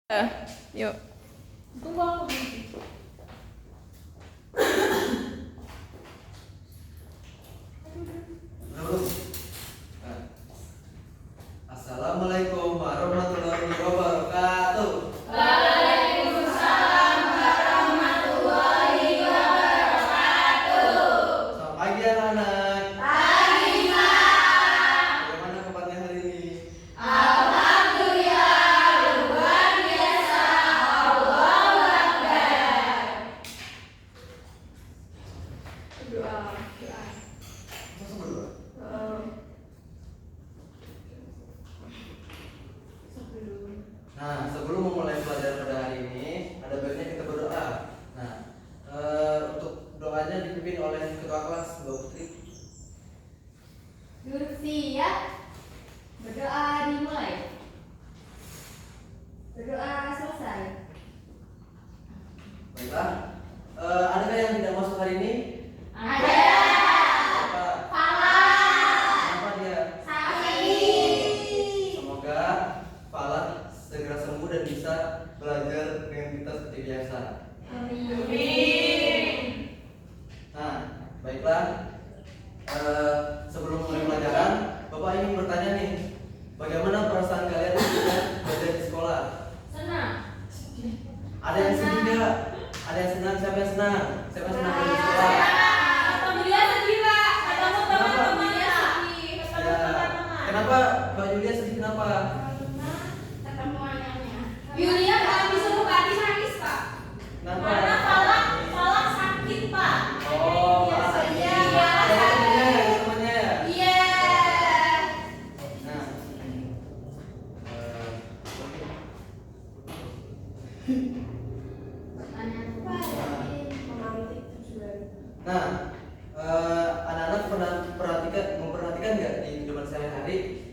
Yuk. Tunggu aku nanti. Assalamualaikum warahmatullahi wabarakatuh. Waalaikumsalam warahmatullahi wabarakatuh. Selamat pagi anak-anak. Pagi, Pak. Bagaimana kabarnya hari ini? Alhamdulillah, luar biasa. Allahu Akbar. Doa. Masa berdoa? Nah, sebelum memulai pelajaran pada hari ini, ada baiknya kita berdoa. Nah, untuk doanya dipimpin oleh ketua kelas Mbak Putri. Duduk siap. Berdoa dimulai. Berdoa selesai. Baiklah. Adakah yang tidak masuk hari ini? Ada. Apa? Kenapa dia? Sakit. Semoga Falah segera sembuh dan bisa belajar dengan kita seperti biasa. Amin. Nah, baiklah. Sebelum mulai pelajaran, Bapak ingin bertanya nih, bagaimana perasaan kalian ketika belajar di sekolah? Senang. Ada yang sedih nggak? Ada yang senang? Siapa yang senang? Siapa yang senang belajar di sekolah? Alhamdulillah sedih, Pak. Ketemu teman-temannya. Ya. Kenapa Mbak Yulia sedih? Kenapa? Ketemu anaknya. Yulia kalau disuruh Kadi nangis, Pak. Kenapa? Karena Falak sakit, Pak. Oh, Falah sakit. Iya. Ada temennya ya, ada temennya ya? Iya. Nah, Nah, anak-anak pernah memperhatikan nggak di kehidupan sehari-hari?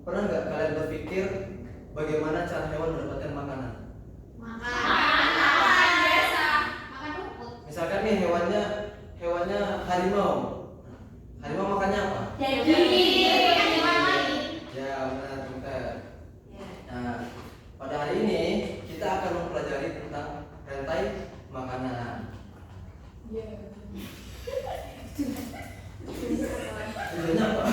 Pernah nggak kalian berpikir bagaimana cara hewan mendapatkan makanan? Makan biasa. Makan rumput. Misalkan nih hewannya harimau. Harimau makannya apa? Ya, benar, pintar. Nah, pada hari ini kita akan mempelajari tentang rantai makanan. Tujuannya apa?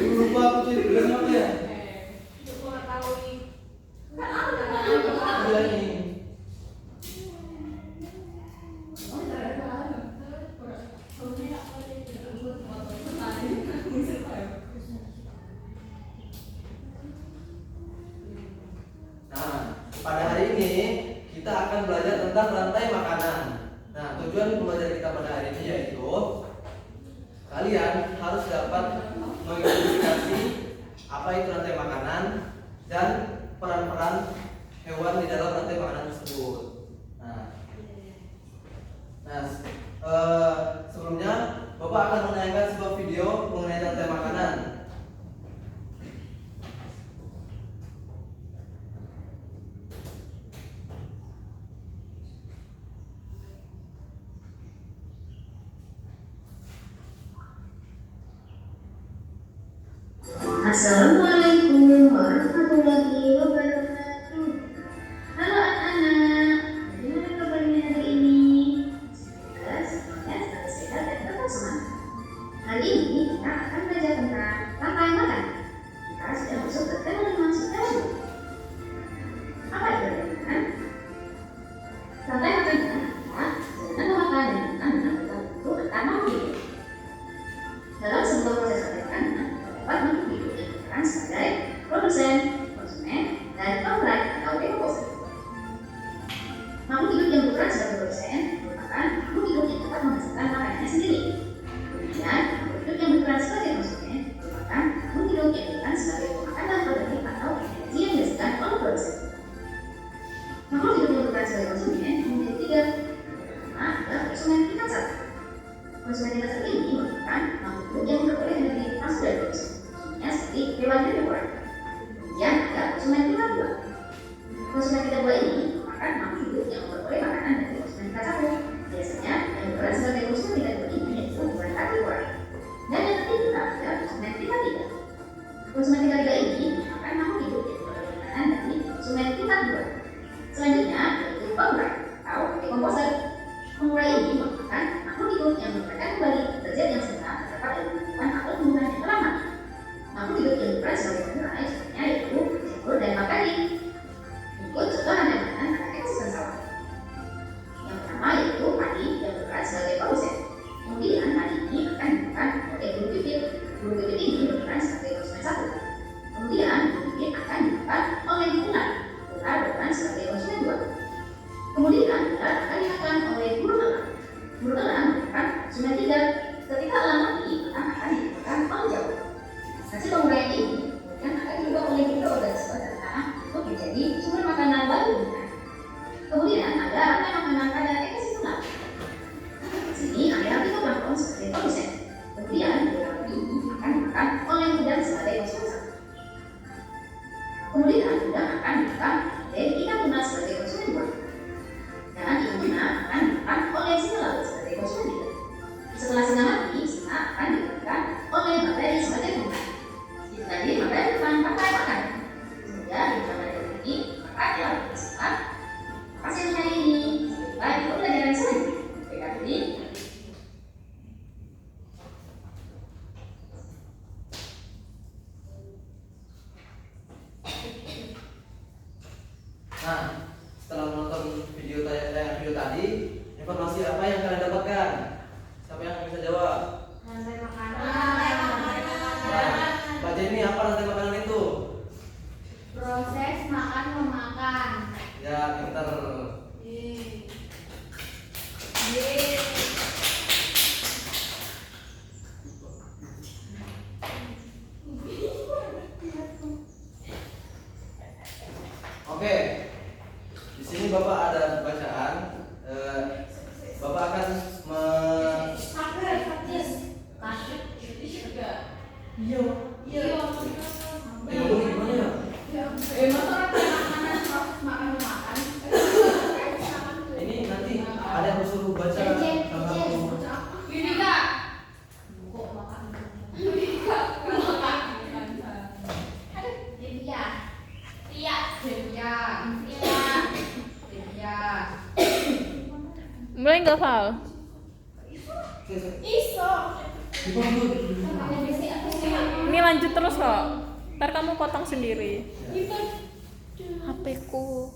Lupa aku tuh tujuannya apa ya? Iya nih. Nah, pada hari ini kita akan belajar tentang rantai makanan. Nah, tujuan pembelajaran kita pada hari ini yaitu kalian harus dapat mengidentifikasi apa itu rantai makanan dan peran-peran hewan di dalam rantai makanan tersebut. Sebelumnya Bapak akan menayangkan sebuah video mengenai rantai makanan. Assalamualaikum warahmatullahi wabarakatuh. Halo anak-anak, bagaimana kabarnya hari ini? Semoga semuanya selalu sehat dan tetap semangat. Hari ini kita akan belajar tentang rantai makanan. Kita sudah masuk ke tema 5 subtema. Apa itu rantai makanan? Rantai makanan adalah jaringan makanan yang makanan berbentuk antar makhluk hidup. Dalam sebuah proses rantai makanan, terdapat makhluk hidup yang berperan sebagai produsen, konsumen, dan pembeli atau deposit. Makhluk hidup yang berperan sebagai produsen merupakan makhluk hidup yang dapat menghasilkan makanannya sendiri. Kemudian, makhluk hidup yang berperan sebagai konsumen merupakan makhluk hidup yang berperan sebagai pemakan bahan organik atau energi yang dihasilkan oleh produsen. Makhluk hidup yang berperan sebagai konsumen memiliki 3. Pertama adalah konsumen tingkat 1. Konsumen tingkat 1 ini merupakan makhluk hidup yang memperoleh energi langsung dari produsen. Contohnya seperti hewan herbivora. Kemudian ada konsumen tingkat 2. Konsumen tingkat 2 ini merupakan makhluk hidup yang memperoleh makanan dari konsumen tingkat 1. Biasanya yang berperan sebagai konsumen tingkat 2 ini Kemudian hari ini akan dilakukan oleh guru bibit. Guru bibit ini berperan sebagai konsumen satu. Kemudian guru bibit akan dilakukan oleh Bular. Bular berperan sebagai konsumen dua. Kemudian Bular akan dilakukan oleh guru Elang. Guru Elang berperan konsumen tiga. Ketika Elang mati, akan dilakukan oleh Jawa. Hasil penguraian ini kemudian akan diubah oleh kedua organisme tanah untuk menjadi sumber makanan baru. Kemudian ada rantai makanan pada ekosistem laut. Di sini ada tiga platform sebagai produsen. Kemudian beberapa ini akan dimakan oleh udang sebagai konsumen. Kemudian udang akan dimakan oleh ikan tuna sebagai konsumen dua. Dan ikan tuna akan dimakan oleh singa laut sebagai konsumen tiga. Setelah singa mati, singa akan dimakan oleh bakteri sebagai konsumen. Itu tadi bakteri depan rantai makan. Semoga di bakteri ini akan dilakukan. Hasil hari ini, sampai di pelajaran selanjutnya. Baiklah, ini. Nah, setelah menonton video tadi, informasi apa yang kalian dapatkan? Siapa yang bisa jawab? Rantai makanan. Nah, Mbak Jenny, apa rantai makanan itu? Proses makan memakan. Ya, pinter. Oke, di sini Bapak ada bacaan. Bapak akan gimana ya? Ini nanti ada yang suruh baca salah satu. Mulai nggak, Val? Ini lanjut terus kok. Ntar kamu potong sendiri. HP-ku.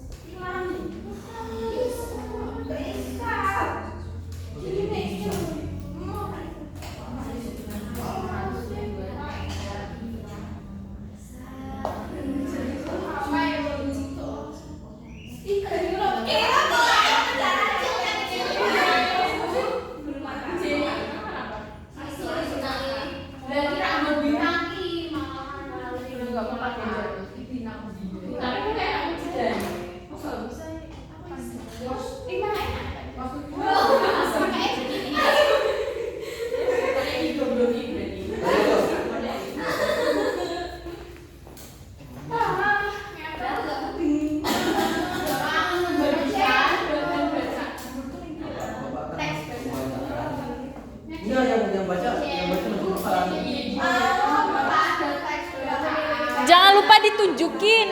Jangan lupa ditunjukin,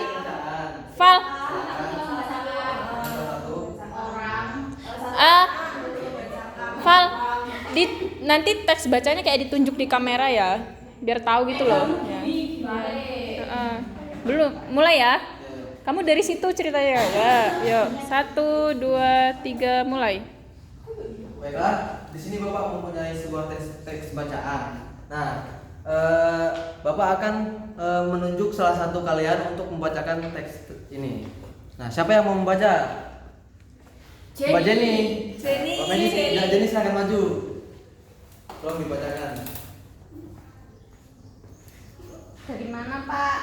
Val. Val, nanti teks bacanya kayak ditunjuk di kamera ya, biar tahu gitu loh. Ya. Belum, mulai ya. Kamu dari situ ceritanya ya. Yuk, 1, 2, 3, mulai. Baiklah, di sini Bapak mempunyai sebuah teks bacaan. Nah, Bapak akan menunjuk salah satu kalian untuk membacakan teks ini. Nah, siapa yang mau membaca? Mbak Jenny. Mbak Jenny silakan maju. Tolong dibacakan. Dari mana, Pak?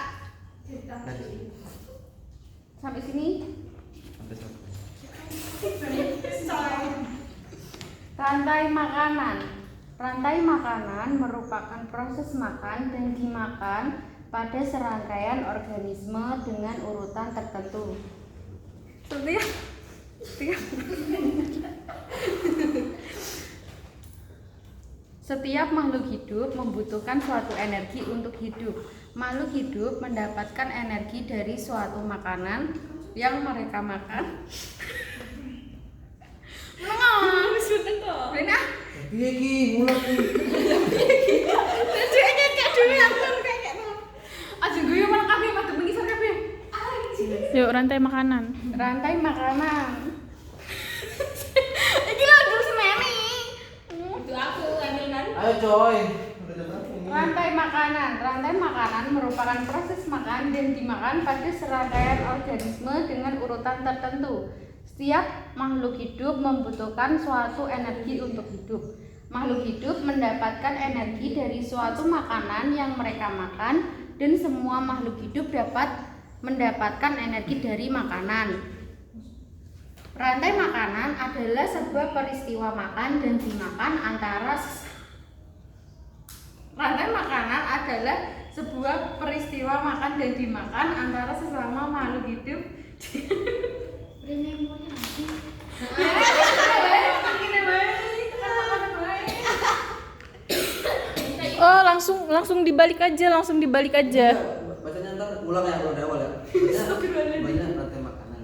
Sampai sini? Rantai makanan. Rantai makanan merupakan proses makan dan dimakan pada serangkaian organisme dengan urutan tertentu. Setiap makhluk hidup membutuhkan suatu energi untuk hidup. Makhluk hidup mendapatkan energi dari suatu makanan yang mereka makan. Piye ki ngulang ki. Yuk, rantai makanan. Rantai makanan. Iki lho semeni. Aku. Ayo coy. Udah jam berapa ini? Rantai makanan. Rantai makanan merupakan proses makan dan dimakan pada serangkaian organisme dengan urutan tertentu. Setiap makhluk hidup membutuhkan suatu energi untuk hidup. Makhluk hidup mendapatkan energi dari suatu makanan yang mereka makan, dan semua makhluk hidup dapat mendapatkan energi dari makanan. Rantai makanan adalah sebuah peristiwa makan dan dimakan antara sesama makhluk hidup. Oh, langsung dibalik aja. Bacanya ntar ulang ya, ulang dari awal ya. Banyak rantai makanan.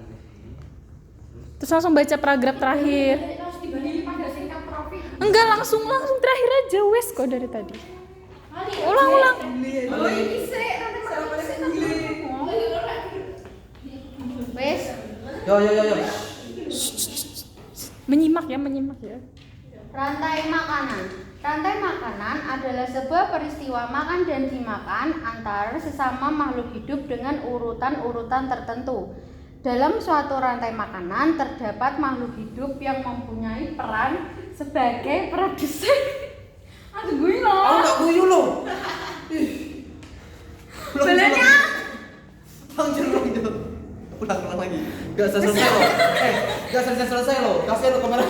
Terus langsung baca paragraf terakhir. Harus dibalik pada singkat profit. Enggak, langsung terakhir aja wes kok dari tadi. Ulang. Wes, Yo. Menyimak ya. rantai makanan. Rantai makanan adalah sebuah peristiwa makan dan dimakan antara sesama makhluk hidup dengan urutan-urutan tertentu. Dalam suatu rantai makanan terdapat makhluk hidup yang mempunyai peran sebagai produsen. Aduh gue loh. Aku nggak guyu loh. Belanya. Ulang lagi. Gak selesai loh. Gak selesai loh. Kasihan lo kamera.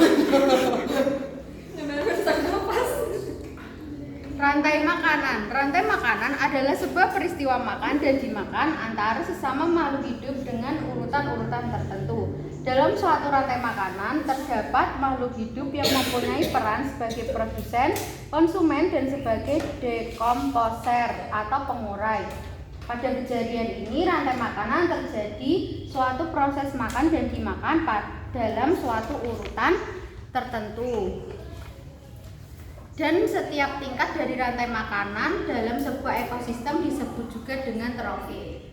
Rantai makanan. Rantai makanan adalah sebuah peristiwa makan dan dimakan antara sesama makhluk hidup dengan urutan-urutan tertentu. Dalam suatu rantai makanan terdapat makhluk hidup yang mempunyai peran sebagai produsen, konsumen, dan sebagai dekomposer atau pengurai. Pada kejadian ini rantai makanan terjadi suatu proses makan dan dimakan dalam suatu urutan tertentu. Dan setiap tingkat dari rantai makanan dalam sebuah ekosistem disebut juga dengan trofik.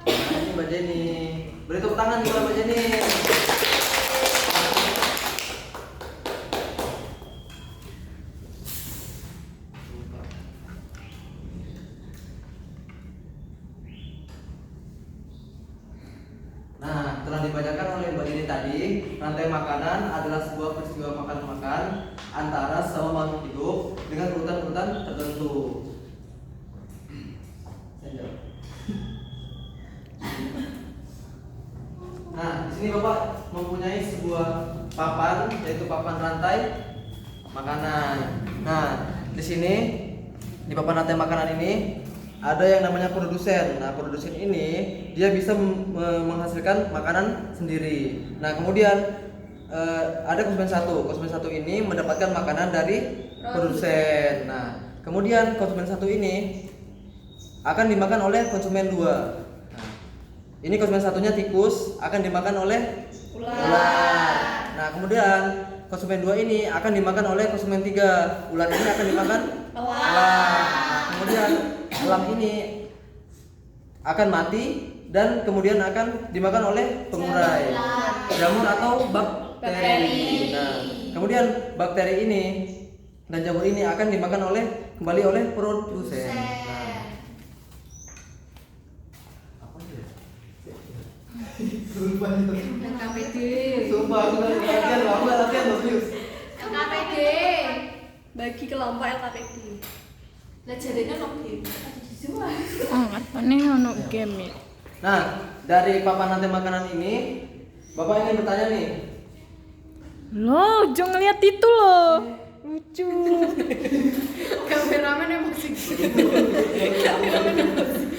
Ini Mbak Jenny. Beri tepuk tangan nih Mbak Jenny. Nah, telah dibacakan oleh Mbak Jenny tadi, rantai makanan adalah sebuah peristiwa makan-makan antara sesama makhluk hidup dengan urutan-urutan tertentu. Nah, di sini Bapak mempunyai sebuah papan, yaitu papan rantai makanan. Nah, di sini di papan rantai makanan ini ada yang namanya produsen. Nah, produsen ini dia bisa menghasilkan makanan sendiri. Nah, kemudian ada konsumen satu. Konsumen satu ini mendapatkan makanan dari produsen. Nah, kemudian konsumen satu ini akan dimakan oleh konsumen dua. Nah, ini konsumen satunya tikus akan dimakan oleh ular. Nah, kemudian konsumen dua ini akan dimakan oleh konsumen tiga. Ular ini akan dimakan elang. Nah, kemudian elang ini akan mati dan kemudian akan dimakan oleh pengurai, jamur atau bakteri. Nah, kemudian bakteri ini dan jamur ini akan dimakan kembali oleh produsen. Nah, apa ya? KPD. Sumpah, aku latihan loh, serius. KPD. Bagi kelompok LKPD. Lah jadinya no game. Apa nih ono game? Nah, dari papan rantai makanan ini, Bapak ingin bertanya nih. Loh, jangan lihat itu loh. Lucu. Kameramen emosi.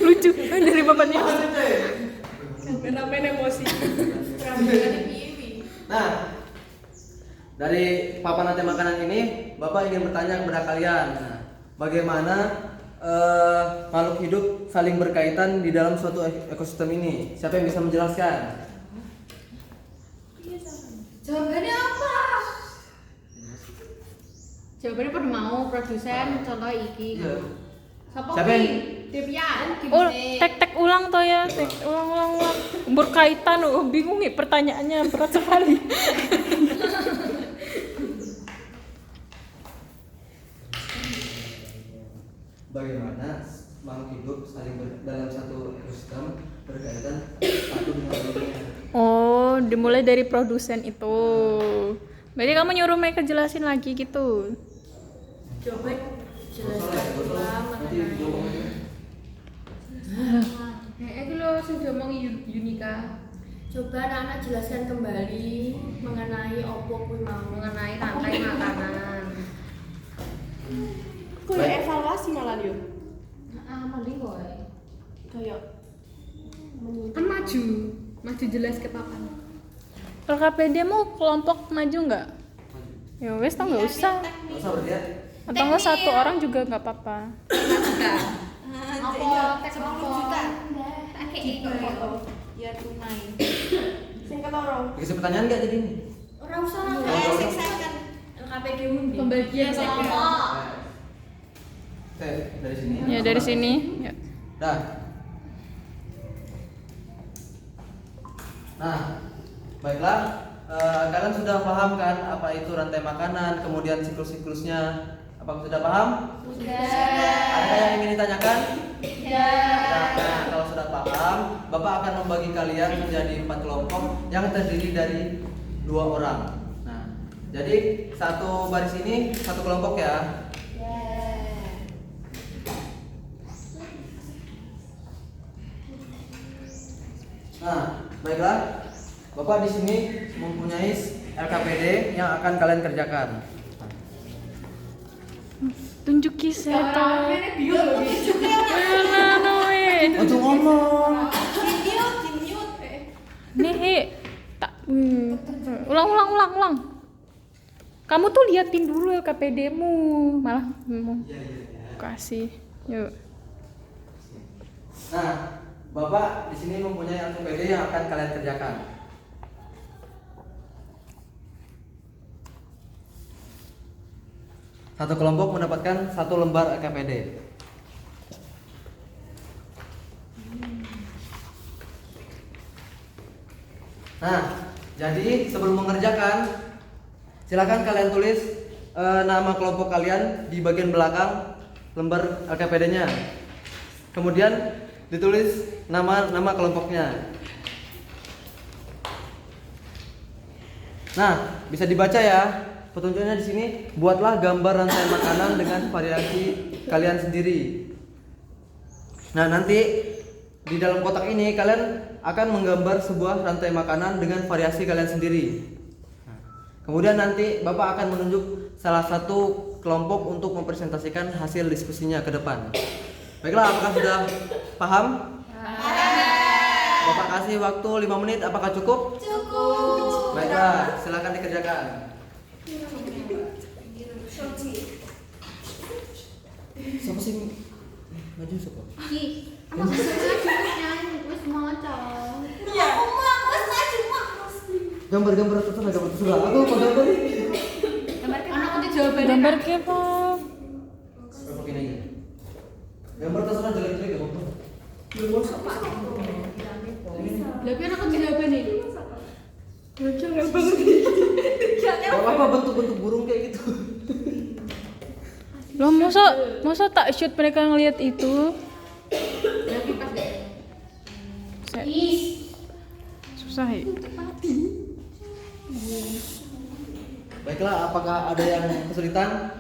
Lucu dari bapaknya. Kameramen emosi. Nah, dari papan rantai makanan ini, Bapak ingin bertanya kepada kalian, nah, bagaimana makhluk hidup saling berkaitan di dalam suatu ekosistem ini? Siapa yang bisa menjelaskan? Jawabannya apa? Jawabannya pada mau produsen contoh iki. Iya. Siapa yang Depian, Oh, tek ulang toh ya, ulang. Berkaitan, bingung nih pertanyaannya berat sekali. bagaimana makhluk hidup saling dalam satu ekosistem berkaitan satu dengan lainnya. Oh, dimulai dari produsen itu. Berarti kamu nyuruh mereka jelasin lagi gitu. Coba jelaskan Botol, ulang nanti mengenai ngomongnya. Itu loh sing diomong Yunika Coba anak-anak jelaskan kembali mengenai opo kuwi mau. mengenai rantai makanan. Kok ya evaluasi malah yo. Mending kowe. Kayak Kan maju jelas ke papan. LKPD mu kelompok maju nggak? Ya wes tau nggak usah. Nggak usah berarti ya. Atau nggak satu orang juga nggak apa-apa. Apa tek apa? biar tunai. Sing ketoro. Dikasih pertanyaan nggak jadi ini? Ora usah lah. Iya. LKPD mundi. Pembagian kelompok. Oke, dari sini. Ya dari sini. Ya. Dah. Nah, baiklah. Kalian sudah paham kan apa itu rantai makanan, kemudian siklus-siklusnya? Apa sudah paham? Ada yang ingin ditanyakan? Nah, kalau sudah paham, Bapak akan membagi kalian menjadi 4 kelompok yang terdiri dari 2 orang. Nah, jadi satu baris ini satu kelompok ya. Nah, baiklah. Bapak di sini mempunyai LKPD yang akan kalian kerjakan. Tunjuk kisah toh. biologi. Untuk ngomong. Nih, tak ulang. Kamu tuh liatin dulu LKPD-mu, malah kasih. Yuk. Nah, Bapak di sini mempunyai LKPD yang akan kalian kerjakan. Satu kelompok mendapatkan 1 lembar LKPD. Nah, jadi sebelum mengerjakan, silakan kalian tulis nama kelompok kalian di bagian belakang lembar LKPD-nya. Kemudian ditulis nama kelompoknya. Nah, bisa dibaca ya. Petunjuknya di sini, buatlah gambar rantai makanan dengan variasi kalian sendiri. Nah, nanti di dalam kotak ini kalian akan menggambar sebuah rantai makanan dengan variasi kalian sendiri. Kemudian nanti Bapak akan menunjuk salah satu kelompok untuk mempresentasikan hasil diskusinya ke depan. Baiklah, apakah sudah paham? Bapak kasih waktu 5 menit, apakah cukup? Cukup. Baiklah, silakan dikerjakan. Siapa sih maju siapa? Gambar terserah, Aku apa gambar ini? Gambar kepo. Apa gini aja? Gambar terserah jelek-jelek gak apa-apa. Tapi anak kecil jawaban nih. Gak apa-apa bentuk-bentuk burung kayak gitu. Loh, masa tak shoot mereka ngelihat itu? Tapi pas deh. Susah ya. Baiklah, apakah ada yang kesulitan?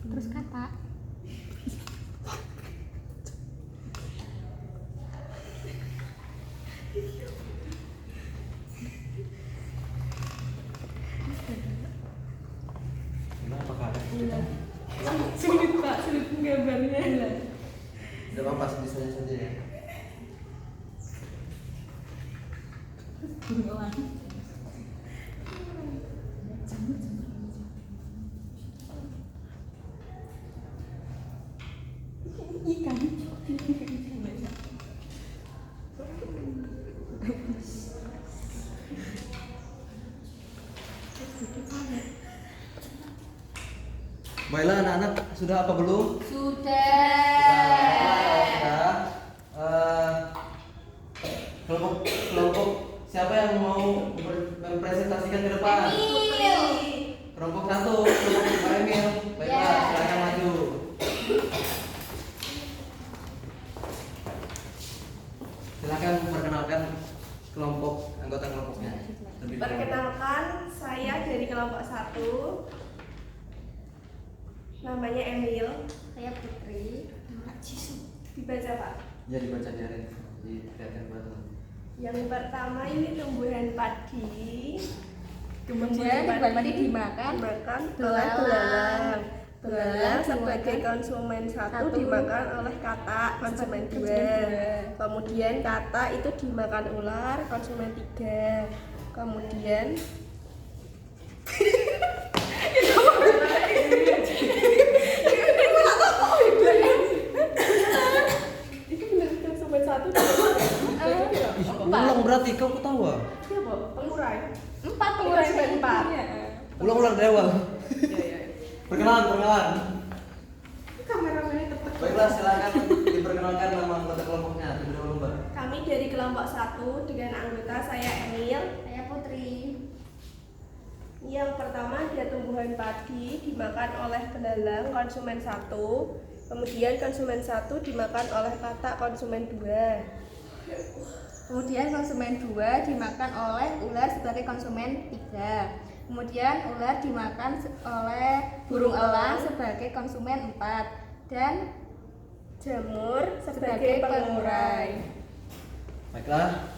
Terus kata. Apakah ada? Sulit Pak, sulit gambarnya. Tidak apa-apa, sebisanya saja ya. Baiklah anak-anak, sudah apa belum? Sudah. Kelompok siapa yang mau mempresentasikan ke depan? Kelompok 1, kelompok Pak Emil. Baiklah, silakan maju. Silakan memperkenalkan kelompok anggota kelompoknya. Lebih dulu. Perkenalkan, saya dari kelompok 1. Namanya Emil. Saya Putri. Dibaca Pak. Ya dibaca di kelihatan batu. Yang pertama ini tumbuhan padi. Kemudian tumbuhan padi dimakan oleh belalang. Belalang sebagai konsumen 1 dimakan oleh katak konsumen 2. Kemudian katak itu dimakan ular konsumen 3. Kemudian itu benar konsumen 1 Ulang berarti kau ketawa. Siapa? Pengurai. 4 Pengurai 4. Ulang dari awal. Perkenalan. Kameramennya tepat. Baiklah, silakan diperkenalkan nama anggota kelompoknya. Terlebih dahulu, Mbak. Kami dari kelompok 1 dengan anggota saya Emil. Saya Putri. Yang pertama dia tumbuhan padi dimakan oleh belalang konsumen 1. Kemudian konsumen 1 dimakan oleh katak konsumen 2. Kemudian konsumen 2 dimakan oleh ular sebagai konsumen 3. Kemudian ular dimakan oleh burung elang sebagai konsumen 4 dan Jamur sebagai pengurai. Baiklah,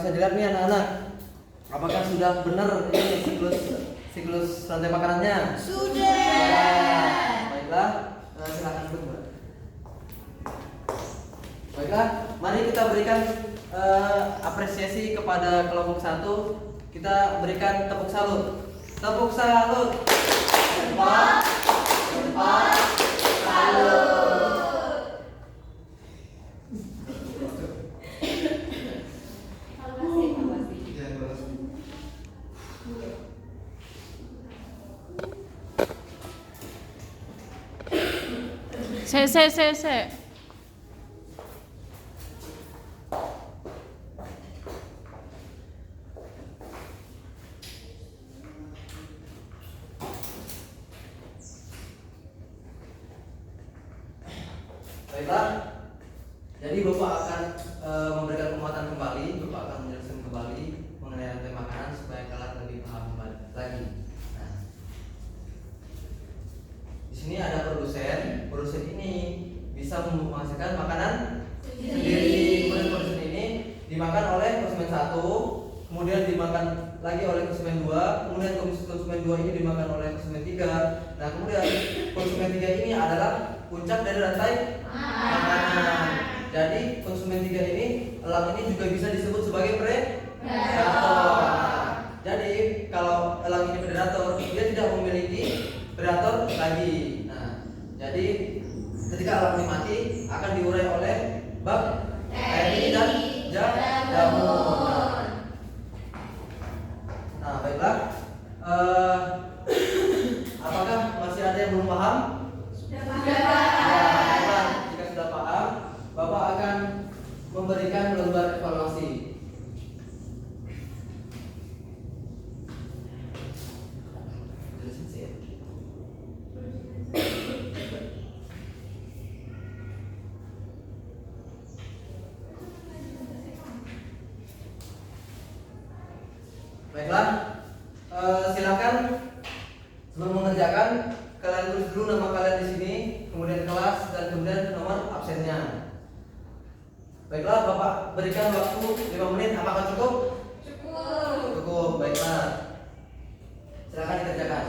bisa dilihat nih anak-anak. Apakah sudah benar ini siklus rantai makanannya? Sudah. Baiklah, silakan duduk, Mbak. Baiklah, mari kita berikan apresiasi kepada kelompok 1. Kita berikan tepuk salut. Tepuk salut. Tempat salut. Se. Baiklah, jadi Bapak akan memberikan penguatan kembali. Bapak akan menjelaskan kembali mengenai rantai makanan supaya kalian lebih paham lagi. Nah, di sini ada produsen. Produsen ini bisa menghasilkan makanan sendiri. Kemudian produsen ini dimakan oleh konsumen 1, kemudian dimakan lagi oleh konsumen 2, kemudian konsumen 2 ini dimakan oleh konsumen 3. Nah, kemudian konsumen 3 ini adalah puncak dari rantai makanan. Jadi konsumen 3 ini, elang ini juga bisa disebut sebagai predator. Jadi kalau elang ini predator, dia tidak memiliki predator lagi. Nah, jadi ketika elang ini mati akan diurai oleh bakteri dan jamur. Nah, baiklah. Apakah masih ada yang belum paham? Jika sudah paham, Bapak akan memberikan lembar evaluasi. Baiklah, silakan sebelum mengerjakan kalian tulis dulu nama kalian di sini, kemudian kelas dan kemudian nomor absennya. Baiklah, Bapak berikan waktu 5 menit. Apakah cukup? Cukup. Baiklah, silakan dikerjakan.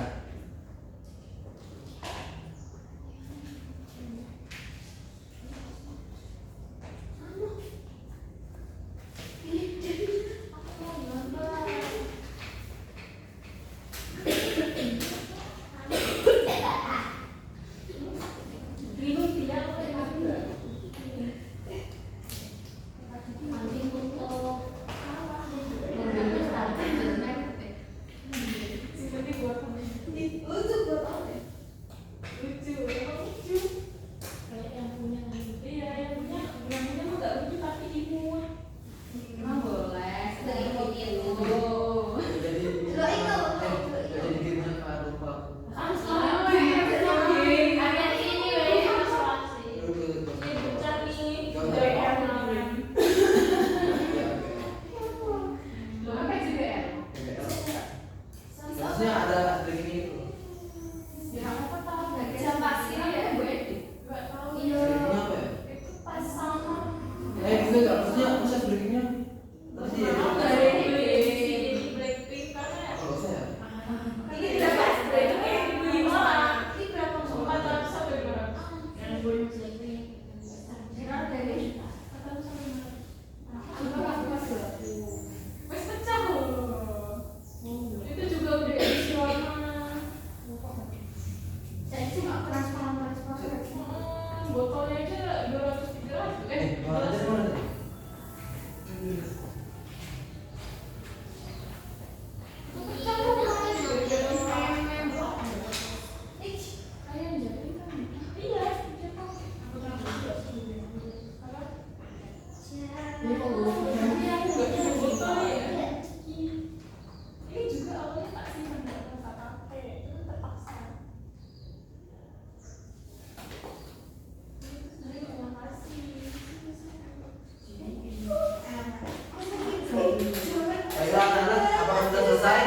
Baiklah anak-anak, apakah sudah selesai?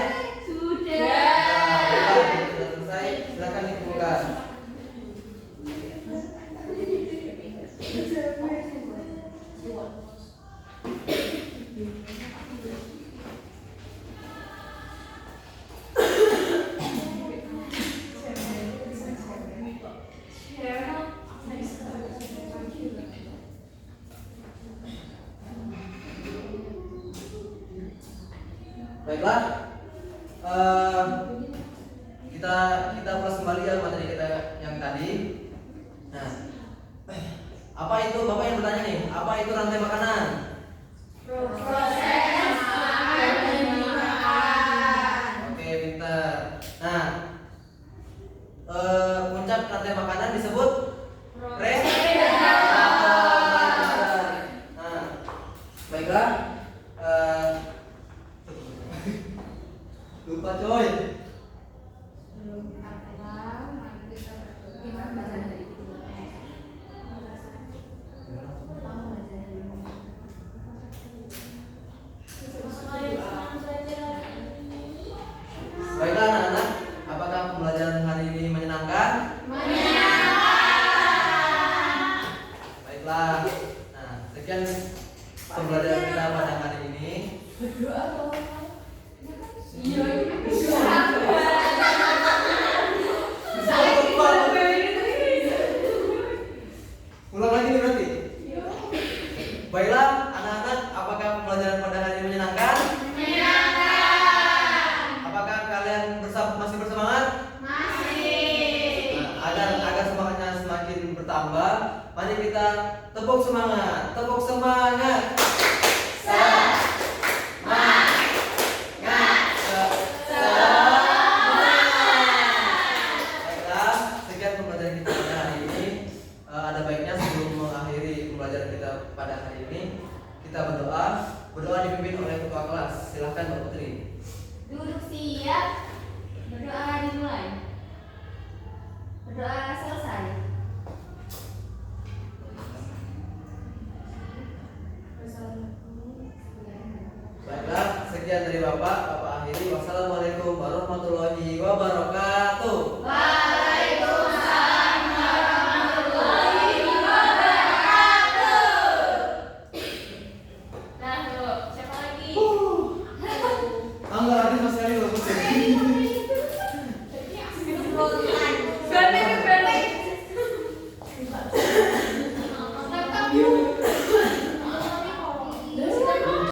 Nah, sudah selesai, silakan dikumpulkan. Baiklah, kita ulas kembali ya materi kita yang tadi. Nah, apa itu Bapak yang bertanya nih? Apa itu rantai makanan? Oke, pintar. Nah, puncak rantai makanan disebut regulator. Nah, baiklah. Lupa coy. Baiklah anak-anak, apakah pembelajaran hari ini menyenangkan? Baiklah. Nah, sekian pembelajaran kita pada hari ini. Ulang lagi nih berarti. Baiklah anak-anak, apakah pembelajaran pada hari ini menyenangkan? Apakah kalian masih bersemangat? Nah, agar semangatnya semakin bertambah, mari kita tepuk semangat. Tepuk semangat. Baiklah, sekian pembelajaran kita pada hari ini. Ada baiknya sebelum mengakhiri pembelajaran kita pada hari ini, kita berdoa. Berdoa dipimpin oleh ketua kelas. Silahkan Mbak Putri. Duduk siap. Berdoa dimulai. Berdoa selesai. Baiklah, sekian dari Bapak akhiri. Wassalamualaikum warahmatullahi wabarakatuh.